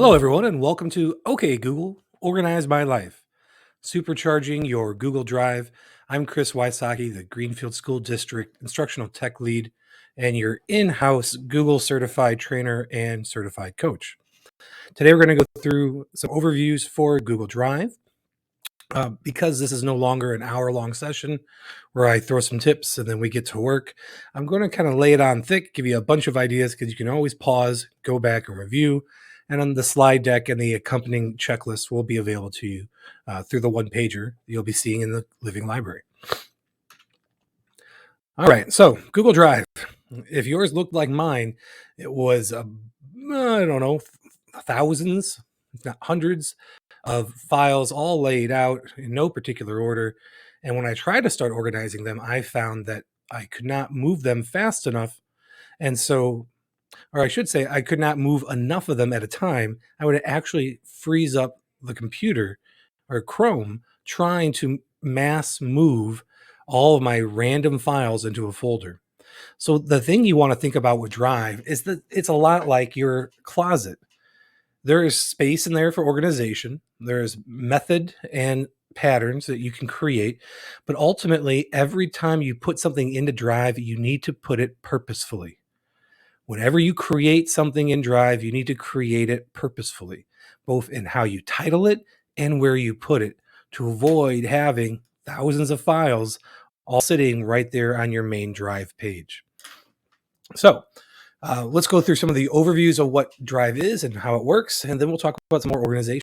Hello, everyone, and welcome to OK Google, Organize My Life, supercharging your Google Drive. I'm Chris Wysocki, the Greenfield School District Instructional Tech Lead, and your in-house Google certified trainer and certified coach. Today, we're going to go through some overviews for Google Drive. Because this is no longer an hour-long session where I throw some tips and then we get to work, I'm going to kind of lay it on thick, give you a bunch of ideas because you can always pause, go back and review. And on the slide deck and the accompanying checklist will be available to you through the one-pager you'll be seeing in the Living Library. All right, so Google Drive. If yours looked like mine, it was, I don't know, thousands, if not hundreds of files all laid out in no particular order. And when I tried to start organizing them, I found that I could not move them fast enough. And so, or I should say, I could not move enough of them at a time. I would actually freeze up the computer or Chrome trying to mass move all of my random files into a folder. So the thing you want to think about with Drive is that it's a lot like your closet. There is space in there for organization. There's method and patterns that you can create. But ultimately, every time you put something into Drive, you need to put it purposefully. Whenever you create something in Drive, you need to create it purposefully, both in how you title it and where you put it, to avoid having thousands of files all sitting right there on your main Drive page. So, let's go through some of the overviews of what Drive is and how it works, and then we'll talk about some more organization.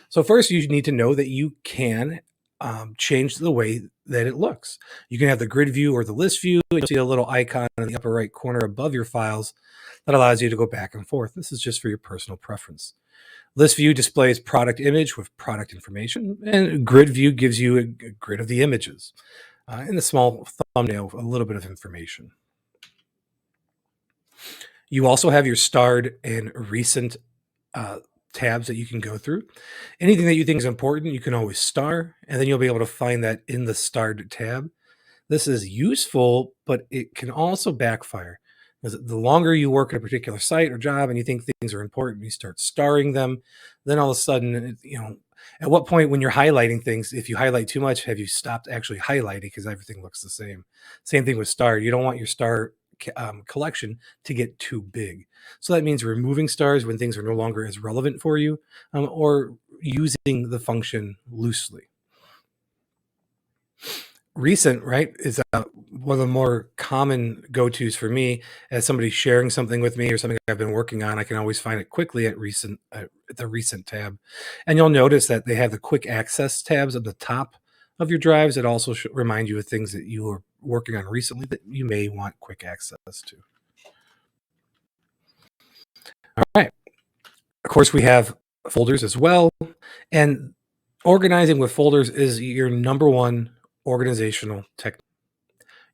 So first, you need to know that you can change the way that it looks. You can have the grid view or the list view, and you'll see a little icon in the upper right corner above your files that allows you to go back and forth. This is just for your personal preference. List view displays product image with product information, and grid view gives you a grid of the images. And a small thumbnail, a little bit of information. You also have your starred and recent tabs that you can go through. Anything that you think is important, you can always star, and then you'll be able to find that in the starred tab. This is useful, but it can also backfire. Because the longer you work at a particular site or job and you think things are important, you start starring them, then all of a sudden, at what point when you're highlighting things, if you highlight too much, have you stopped actually highlighting because everything looks the same? Same thing with star. You don't want your star collection to get too big. So that means removing stars when things are no longer as relevant for you, or using the function loosely. Recent, right, is one of the more common go-tos for me. As somebody sharing something with me or something I've been working on, I can always find it quickly at the recent tab. And you'll notice that they have the quick access tabs at the top of your drives that also remind you of things that you are working on recently that you may want quick access to. All right. Of course, we have folders as well. And organizing with folders is your number one organizational technique.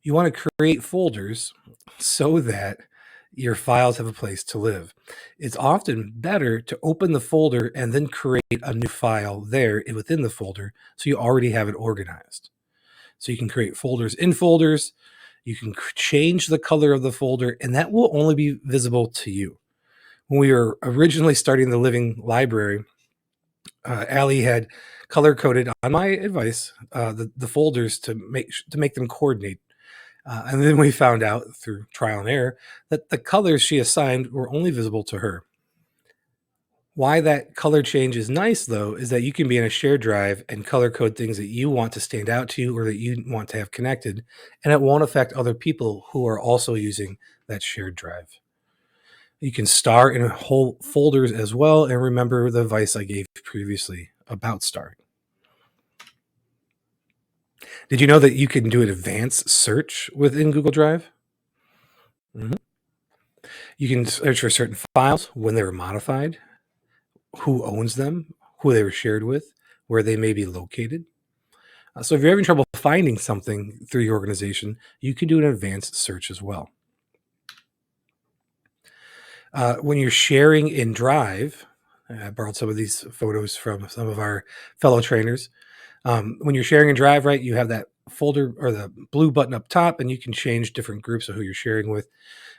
You want to create folders so that your files have a place to live. It's often better to open the folder and then create a new file there within the folder so you already have it organized. So you can create folders in folders. You can change the color of the folder, and that will only be visible to you. When we were originally starting the Living Library, Allie had color-coded, on my advice, the folders to make them coordinate. And then we found out through trial and error that the colors she assigned were only visible to her. Why that color change is nice, though, is that you can be in a shared drive and color code things that you want to stand out to you or that you want to have connected, and it won't affect other people who are also using that shared drive. You can star in whole folders as well, and remember the advice I gave previously about starring. Did you know that you can do an advanced search within Google Drive? Mm-hmm. You can search for certain files, when they were modified, who owns them, who they were shared with, where they may be located. So if you're having trouble finding something through your organization, you can do an advanced search as well. When you're sharing in Drive, I borrowed some of these photos from some of our fellow trainers. When you're sharing in Drive, right, you have that folder or the blue button up top, and you can change different groups of who you're sharing with.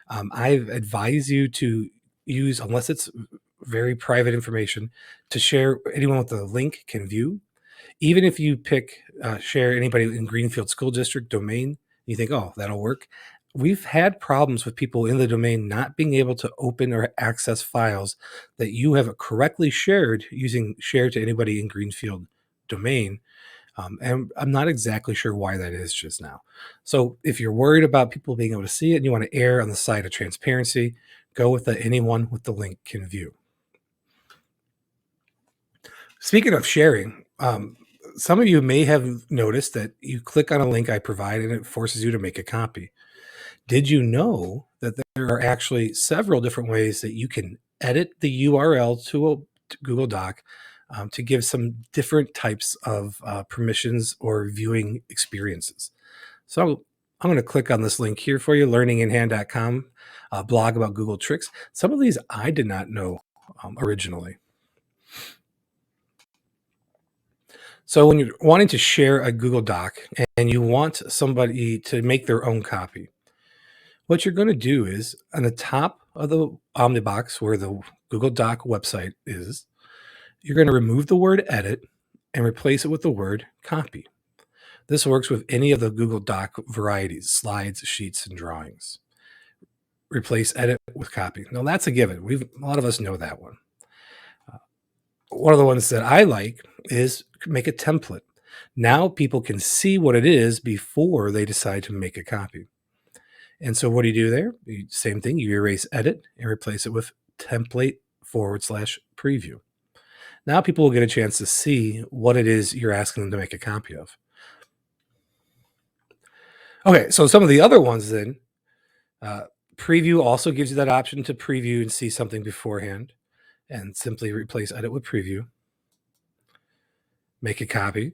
I advise you to use, unless it's very private information to share. Anyone with the link can view. Even if you pick share anybody in Greenfield School District domain, you think, oh, that'll work. We've had problems with people in the domain not being able to open or access files that you have correctly shared using share to anybody in Greenfield domain. And I'm not exactly sure why that is just now. So if you're worried about people being able to see it and you want to err on the side of transparency, go with the anyone with the link can view. Speaking of sharing, some of you may have noticed that you click on a link I provide and it forces you to make a copy. Did you know that there are actually several different ways that you can edit the URL to a Google Doc to give some different types of permissions or viewing experiences? So I'm going to click on this link here for you, learninginhand.com, a blog about Google tricks. Some of these I did not know originally. So when you're wanting to share a Google Doc and you want somebody to make their own copy, what you're going to do is on the top of the Omnibox where the Google Doc website is, you're going to remove the word edit and replace it with the word copy. This works with any of the Google Doc varieties, slides, sheets, and drawings. Replace edit with copy. Now that's a given. A lot of us know that one. One of the ones that I like is make a template. Now people can see what it is before they decide to make a copy. And so what do you do there? Same thing. You erase edit and replace it with template/preview. Now people will get a chance to see what it is you're asking them to make a copy of. Okay, so some of the other ones then, preview also gives you that option to preview and see something beforehand, and simply replace edit with preview. Make a copy.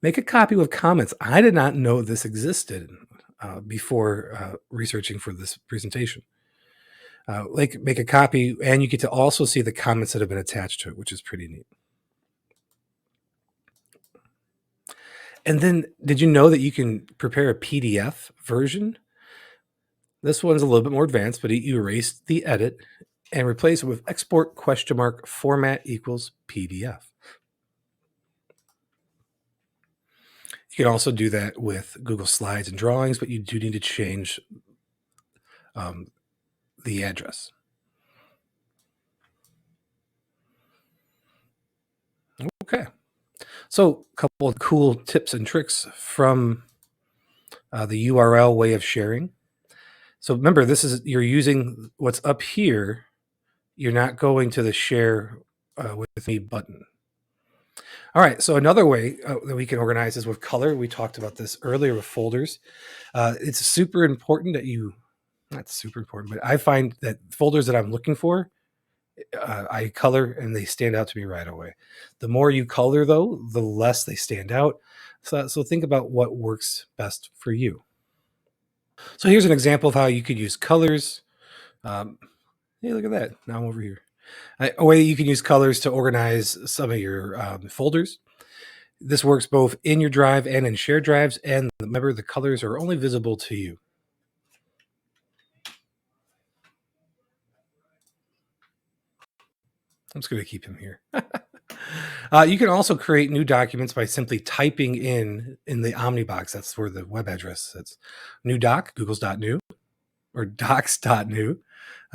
Make a copy with comments. I did not know this existed before researching for this presentation. Make a copy, and you get to also see the comments that have been attached to it, which is pretty neat. And then, did you know that you can prepare a PDF version? This one's a little bit more advanced, but you erase the edit and replace it with export ? Format equals PDF. You can also do that with Google Slides and drawings, but you do need to change the address. Okay. So a couple of cool tips and tricks from the URL way of sharing. So remember, you're using what's up here. You're not going to the share with me button. All right, so another way that we can organize is with color. We talked about this earlier with folders. It's super important that not super important, but I find that folders that I'm looking for, I color and they stand out to me right away. The more you color, though, the less they stand out. So think about what works best for you. So here's an example of how you could use colors. Hey, look at that. Now I'm over here. A way you can use colors to organize some of your folders. This works both in your drive and in shared drives. And remember, the colors are only visible to you. I'm just going to keep him here. You can also create new documents by simply typing in the Omnibox. That's where the web address sits. New doc, Google's.new, or docs.new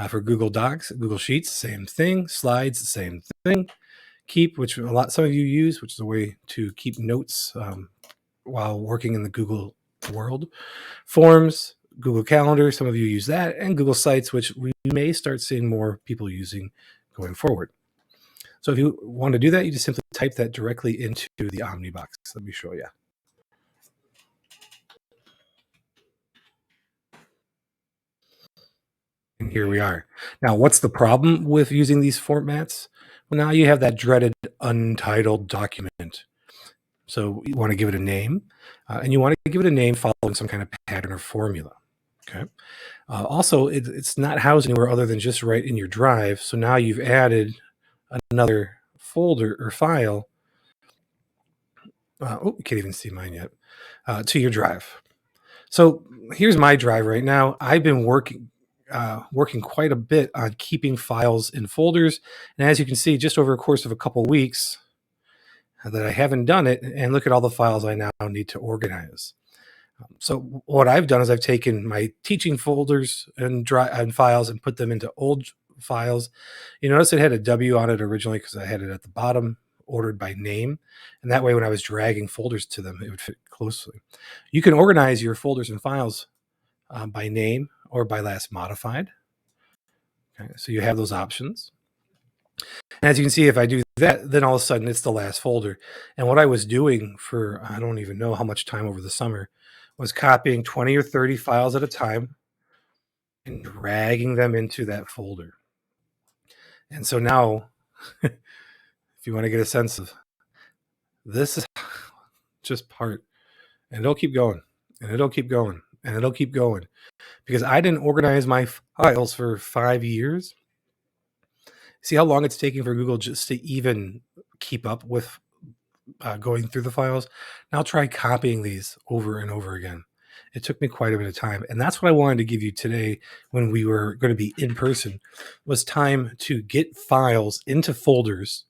for Google Docs. Google Sheets, same thing. Slides, same thing. Keep, which some of you use, which is a way to keep notes while working in the Google world. Forms, Google Calendar, some of you use that, and Google Sites, which we may start seeing more people using going forward. So if you want to do that, you just simply type that directly into the Omnibox. Let me show you. And here we are. Now, what's the problem with using these formats? Well, now you have that dreaded untitled document. So you want to give it a name, and you want to give it a name following some kind of pattern or formula. Okay. Also, it's not housed anywhere other than just right in your drive. So now you've added another folder or file. You can't even see mine yet. To your drive. So here's my drive right now. I've been working working quite a bit on keeping files in folders. And as you can see, just over a course of a couple weeks that I haven't done it, and look at all the files I now need to organize. So what I've done is I've taken my teaching folders and files and put them into old files. You notice it had a W on it originally because I had it at the bottom, ordered by name. And that way, when I was dragging folders to them, it would fit closely. You can organize your folders and files by name or by last modified. Okay, so you have those options. And as you can see, if I do that, then all of a sudden it's the last folder. And what I was doing for, I don't even know how much time over the summer, was copying 20 or 30 files at a time and dragging them into that folder. And so now, if you want to get a sense of this, is just part, and it'll keep going, and it'll keep going, and it'll keep going, because I didn't organize my files for 5 years. See how long it's taking for Google just to even keep up with going through the files? Now try copying these over and over again. It took me quite a bit of time. And that's what I wanted to give you today when we were going to be in person, was time to get files into folders,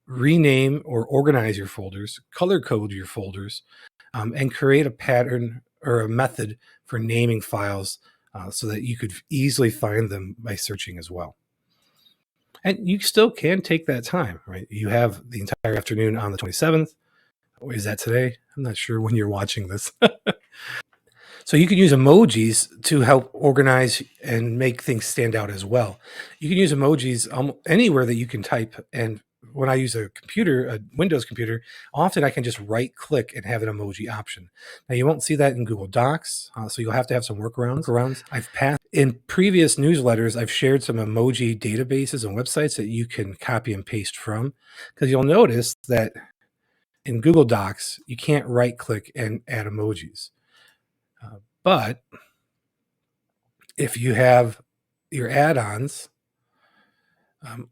rename or organize your folders, color code your folders, and create a pattern or a method for naming files so that you could easily find them by searching as well. And you still can take that time, right? You have the entire afternoon on the 27th. Is that today? I'm not sure when you're watching this. So you can use emojis to help organize and make things stand out as well. You can use emojis anywhere that you can type. And when I use a computer, a Windows computer, often I can just right click and have an emoji option. Now you won't see that in Google Docs, so you'll have to have some workarounds. I've passed in previous newsletters, I've shared some emoji databases and websites that you can copy and paste from, because you'll notice that in Google Docs, you can't right click and add emojis. But if you have your add-ons,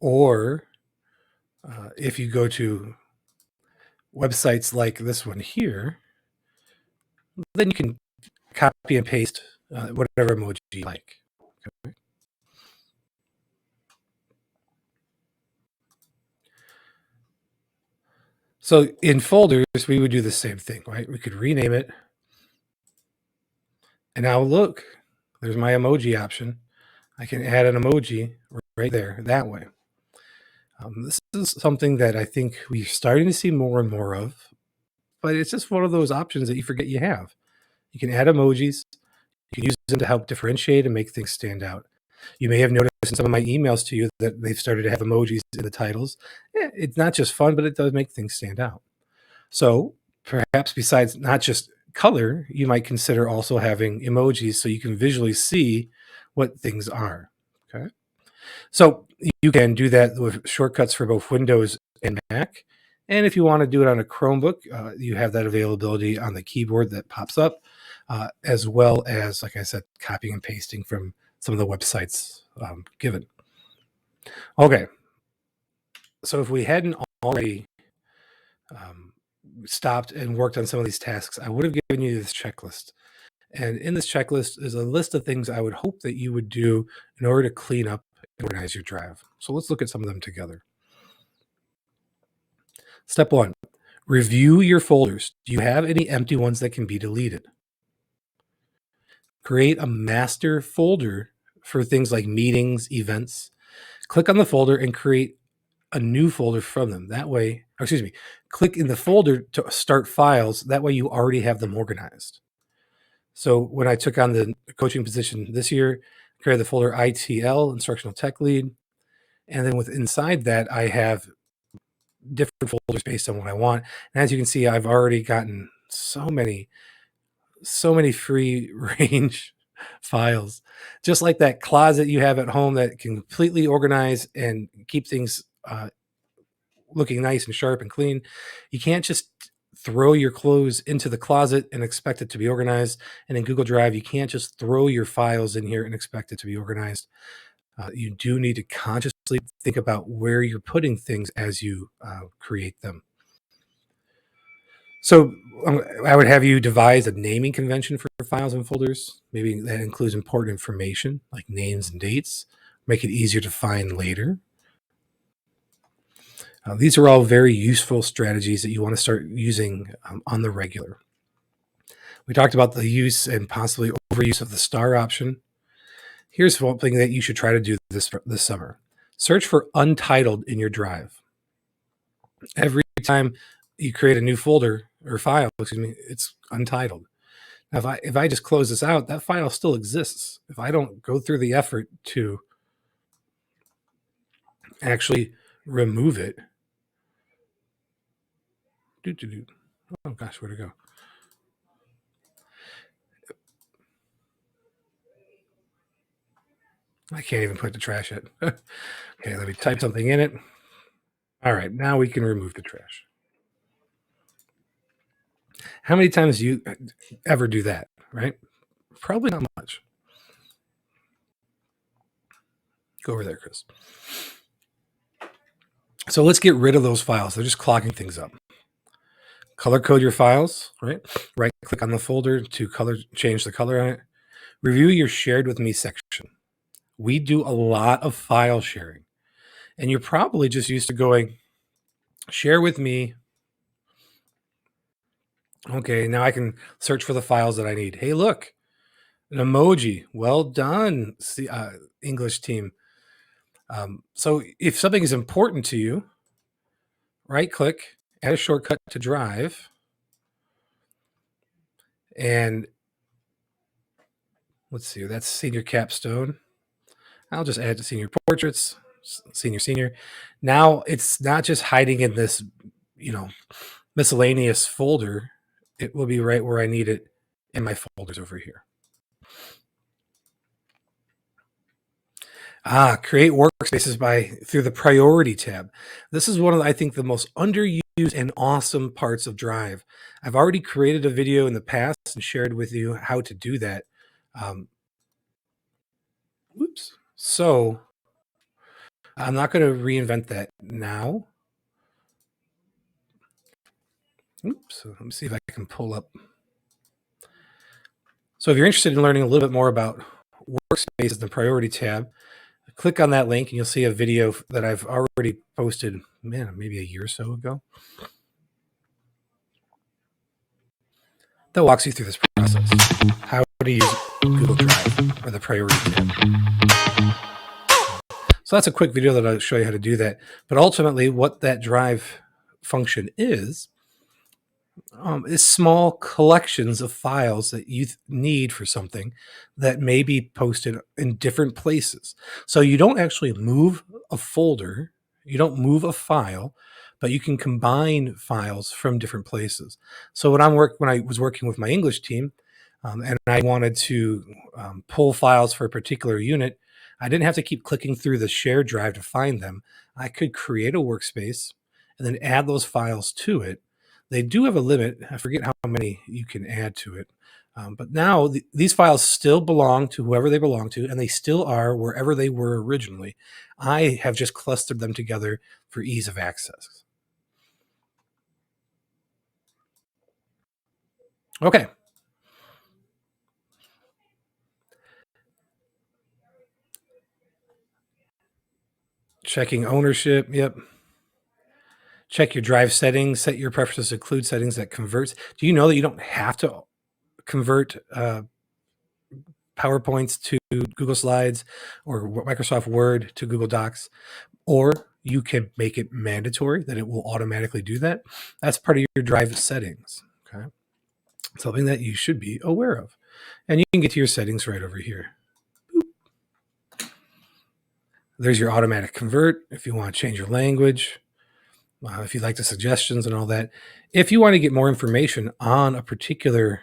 or if you go to websites like this one here, then you can copy and paste whatever emoji you like. Okay. So in folders, we would do the same thing, right? We could rename it. And now look, there's my emoji option. I can add an emoji right there that way. This is something that I think we're starting to see more and more of, but it's just one of those options that you forget you have. You can add emojis. You can use them to help differentiate and make things stand out. You may have noticed in some of my emails to you that they've started to have emojis in the titles. It's not just fun, but it does make things stand out. So perhaps besides not just color, you might consider also having emojis so you can visually see what things are. Okay. So you can do that with shortcuts for both Windows and Mac. And if you want to do it on a Chromebook, you have that availability on the keyboard that pops up, as well as, like I said, copying and pasting from some of the websites given. Okay. So if we hadn't already stopped and worked on some of these tasks, I would have given you this checklist. And in this checklist is a list of things I would hope that you would do in order to clean up and organize your drive. So let's look at some of them together. Step 1, review your folders. Do you have any empty ones that can be deleted? Create a master folder for things like meetings, events. Click on the folder and create a new folder from them. That way, click in the folder to start files. That way you already have them organized. So when I took on the coaching position this year, I created the folder ITL, Instructional Tech Lead. And then inside that, I have different folders based on what I want. And as you can see, I've already gotten so many free range files, just like that closet you have at home that can completely organize and keep things looking nice and sharp and clean. You can't just throw your clothes into the closet and expect it to be organized. And in Google Drive, you can't just throw your files in here and expect it to be organized. You do need to consciously think about where you're putting things as you create them. So I would have you devise a naming convention for files and folders. Maybe that includes important information like names and dates. Make it easier to find later. These are all very useful strategies that you want to start using on the regular. We talked about the use and possibly overuse of the star option. Here's something that you should try to do this summer. Search for Untitled in your drive. Every time you create a new folder or file, it's untitled. Now, if I just close this out, that file still exists. If I don't go through the effort to actually remove it, oh gosh, where'd it go? I can't even put the trash in. Okay, let me type something in it. All right, now we can remove the trash. How many times do you ever do that, right? Probably not much. Go over there, Chris. So let's get rid of those files. They're just clogging things up. Color code your files, right? Right click on the folder to change the color on it. Review your shared with me section. We do a lot of file sharing. And you're probably just used to going, share with me. Okay, now I can search for the files that I need. Hey, look, an emoji. Well done, English team. So if something is important to you, right click, add a shortcut to Drive, and let's see, that's senior capstone. I'll just add to senior portraits, senior. Now it's not just hiding in this, miscellaneous folder. It will be right where I need it in my folders over here. Create workspaces through the priority tab. This is one of, I think, the most underused and awesome parts of Drive. I've already created a video in the past and shared with you how to do that. So I'm not going to reinvent that now. Let me see if I can pull up. So if you're interested in learning a little bit more about workspaces in the priority tab, click on that link and you'll see a video that I've already posted, maybe a year or so ago, that walks you through this process. How to use Google Drive or the priority tab. So that's a quick video that I'll show you how to do that. But ultimately, what that Drive function is small collections of files that you need for something that may be posted in different places. So you don't actually move a folder, you don't move a file, but you can combine files from different places. So when I was working with my English team, and I wanted to pull files for a particular unit, I didn't have to keep clicking through the shared drive to find them. I could create a workspace and then add those files to it. They do have a limit. I forget how many you can add to it. But now these files still belong to whoever they belong to, and they still are wherever they were originally. I have just clustered them together for ease of access. Okay. Checking ownership. Yep. Check your drive settings. Set your preferences to include settings that converts. Do you know that you don't have to convert PowerPoints to Google Slides or Microsoft Word to Google Docs? Or you can make it mandatory that it will automatically do that. That's part of your drive settings. Okay. Something that you should be aware of. And you can get to your settings right over here. Boop. There's your automatic convert if you want to change your language. If you like the suggestions and all that. If you want to get more information on a particular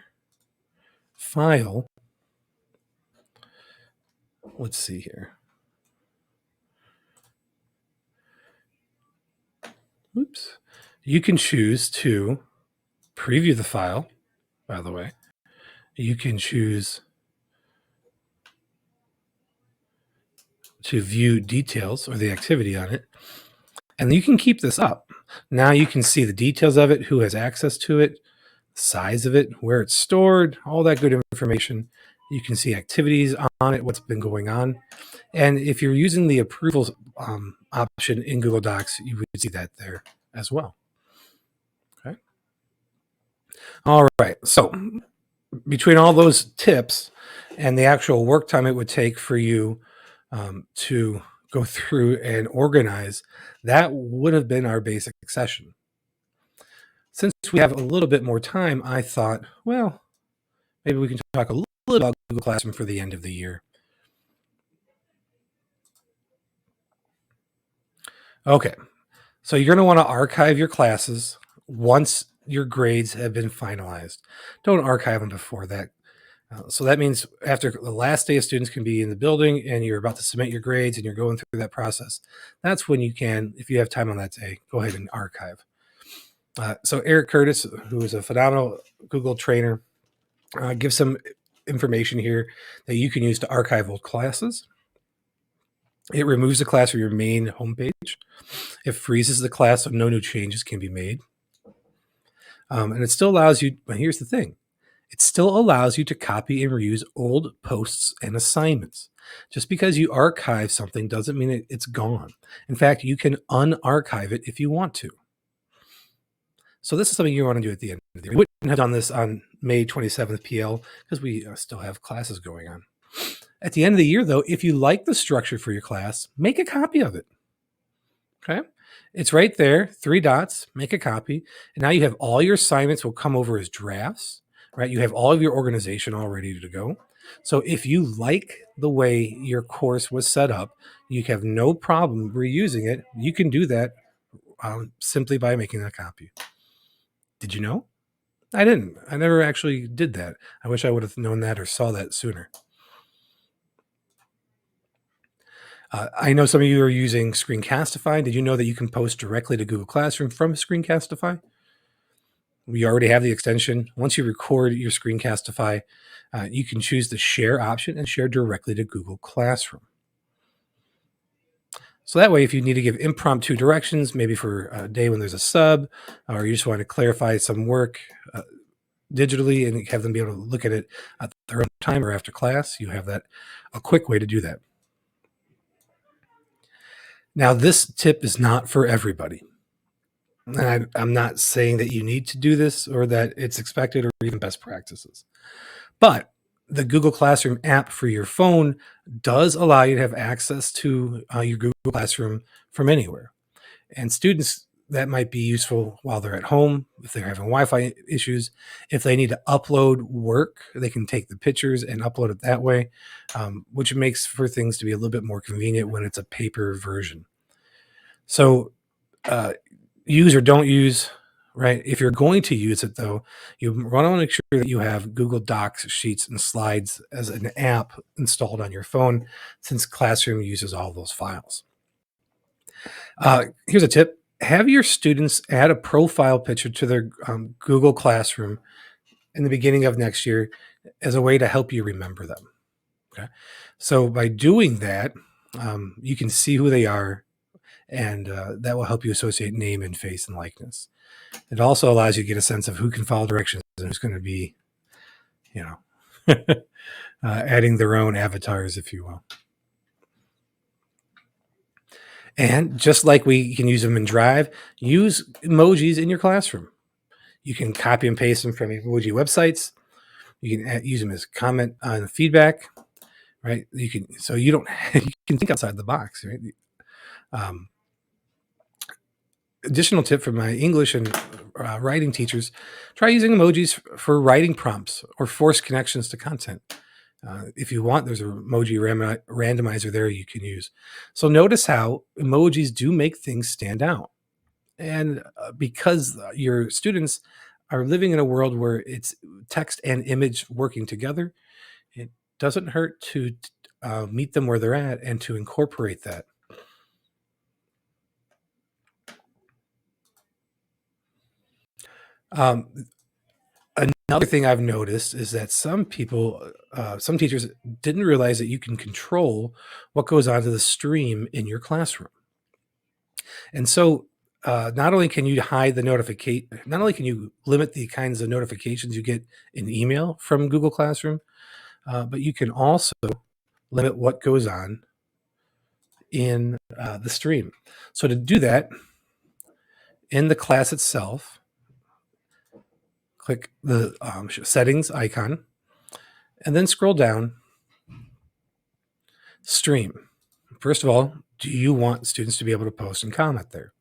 file, let's see here. Oops. You can choose to preview the file, by the way. You can choose to view details or the activity on it. And you can keep this up. Now you can see the details of it, who has access to it. size of it, where it's stored, all that good information. You can see activities on it, what's been going on. And if you're using the approvals option in Google Docs, you would see that there as well. Okay. All right. So between all those tips and the actual work time it would take for you to go through and organize, that would have been our basic session. Since we have a little bit more time, I thought, well, maybe we can talk a little about Google Classroom for the end of the year. Okay, so you're going to want to archive your classes once your grades have been finalized. Don't archive them before that. So that means after the last day of students can be in the building and you're about to submit your grades and you're going through that process, that's when you can, if you have time on that day, go ahead and archive. So Eric Curtis, who is a phenomenal Google trainer, gives some information here that you can use to archive old classes. It removes the class from your main homepage. It freezes the class so no new changes can be made. And it still allows you, but here's the thing, it still allows you to copy and reuse old posts and assignments. Just because you archive something doesn't mean it's gone. In fact, you can unarchive it if you want to. So this is something you want to do at the end of the year. We wouldn't have done this on May 27th PL because we still have classes going on. At the end of the year, though, if you like the structure for your class, make a copy of it. Okay? It's right there, 3 dots, make a copy. And now you have all your assignments will come over as drafts, right? You have all of your organization all ready to go. So if you like the way your course was set up, you have no problem reusing it. You can do that simply by making a copy. Did you know? I didn't. I never actually did that. I wish I would have known that or saw that sooner. I know some of you are using Screencastify. Did you know that you can post directly to Google Classroom from Screencastify? We already have the extension. Once you record your Screencastify, you can choose the share option and share directly to Google Classroom. So that way, if you need to give impromptu directions, maybe for a day when there's a sub, or you just want to clarify some work digitally and have them be able to look at it at their own time or after class, you have that a quick way to do that. Now, this tip is not for everybody. And I'm not saying that you need to do this or that it's expected or even best practices. But the Google Classroom app for your phone does allow you to have access to your Google Classroom from anywhere. And students, that might be useful while they're at home, if they're having Wi-Fi issues. If they need to upload work, they can take the pictures and upload it that way, which makes for things to be a little bit more convenient when it's a paper version. So use or don't use, right? If you're going to use it, though, you want to make sure that you have Google Docs, Sheets, and Slides as an app installed on your phone, since Classroom uses all those files. Here's a tip. Have your students add a profile picture to their Google Classroom in the beginning of next year as a way to help you remember them. Okay. So by doing that, you can see who they are, and that will help you associate name and face and likeness. It also allows you to get a sense of who can follow directions and who's going to be, adding their own avatars, if you will. And just like we can use them in Drive, use emojis in your classroom. You can copy and paste them from emoji websites. You can use them as comment on feedback, right? You can think outside the box, right? Additional tip for my English and writing teachers: try using emojis for writing prompts or force connections to content. If you want, there's an emoji randomizer there you can use. So notice how emojis do make things stand out. And because your students are living in a world where it's text and image working together, it doesn't hurt to meet them where they're at and to incorporate that. Another thing I've noticed is that some teachers didn't realize that you can control what goes onto the stream in your classroom. And so not only can you hide the notification, not only can you limit the kinds of notifications you get in email from Google Classroom, but you can also limit what goes on in the stream. So to do that, in the class itself, click the settings icon, and then scroll down, stream. First of all, do you want students to be able to post and comment there?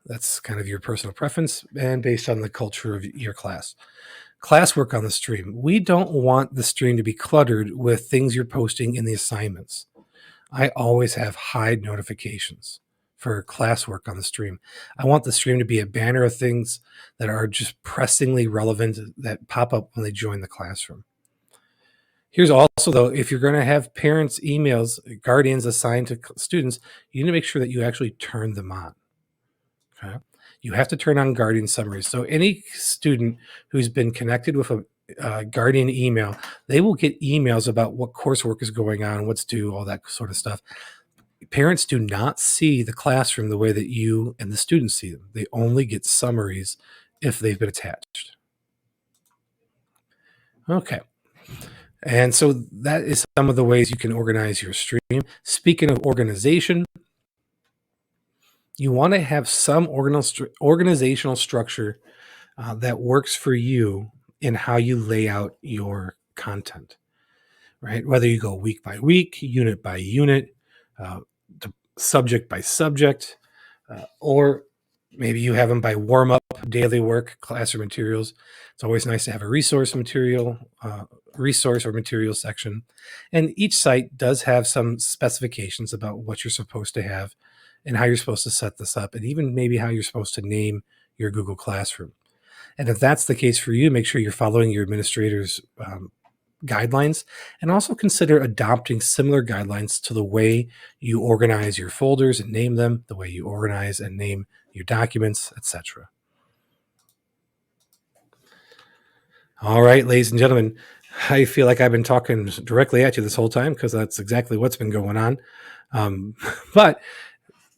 That's kind of your personal preference and based on the culture of your class. Classwork on the stream. We don't want the stream to be cluttered with things you're posting in the assignments. I always have hide notifications for classwork on the stream. I want the stream to be a banner of things that are just pressingly relevant that pop up when they join the classroom. Here's also, though, if you're going to have parents' emails, guardians assigned to students, you need to make sure that you actually turn them on. Okay? You have to turn on guardian summaries. So any student who's been connected with a guardian email, they will get emails about what coursework is going on, what's due, all that sort of stuff. Parents do not see the classroom the way that you and the students see them. They only get summaries if they've been attached. Okay. And so that is some of the ways you can organize your stream. Speaking of organization, you want to have some organizational structure that works for you in how you lay out your content, right? Whether you go week by week, unit by unit, subject by subject, or maybe you have them by warm up, daily work, classroom materials. It's always nice to have a resource or material section. And each site does have some specifications about what you're supposed to have and how you're supposed to set this up, and even maybe how you're supposed to name your Google Classroom. And if that's the case for you, make sure you're following your administrator's guidelines, and also consider adopting similar guidelines to the way you organize your folders and name them, the way you organize and name your documents, etc. All right, ladies and gentlemen, I feel like I've been talking directly at you this whole time because that's exactly what's been going on. But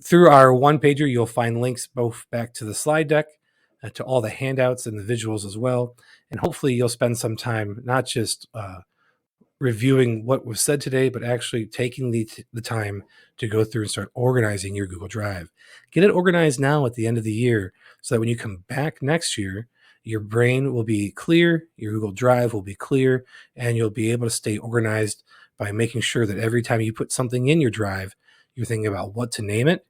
through our one-pager, you'll find links both back to the slide deck, to all the handouts and the visuals as well. And hopefully you'll spend some time not just reviewing what was said today, but actually taking the time to go through and start organizing your Google Drive. Get it organized now at the end of the year so that when you come back next year, your brain will be clear, your Google Drive will be clear, and you'll be able to stay organized by making sure that every time you put something in your drive, you're thinking about what to name it,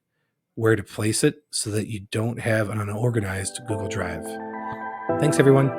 where to place it, so that you don't have an unorganized Google Drive. Thanks, everyone.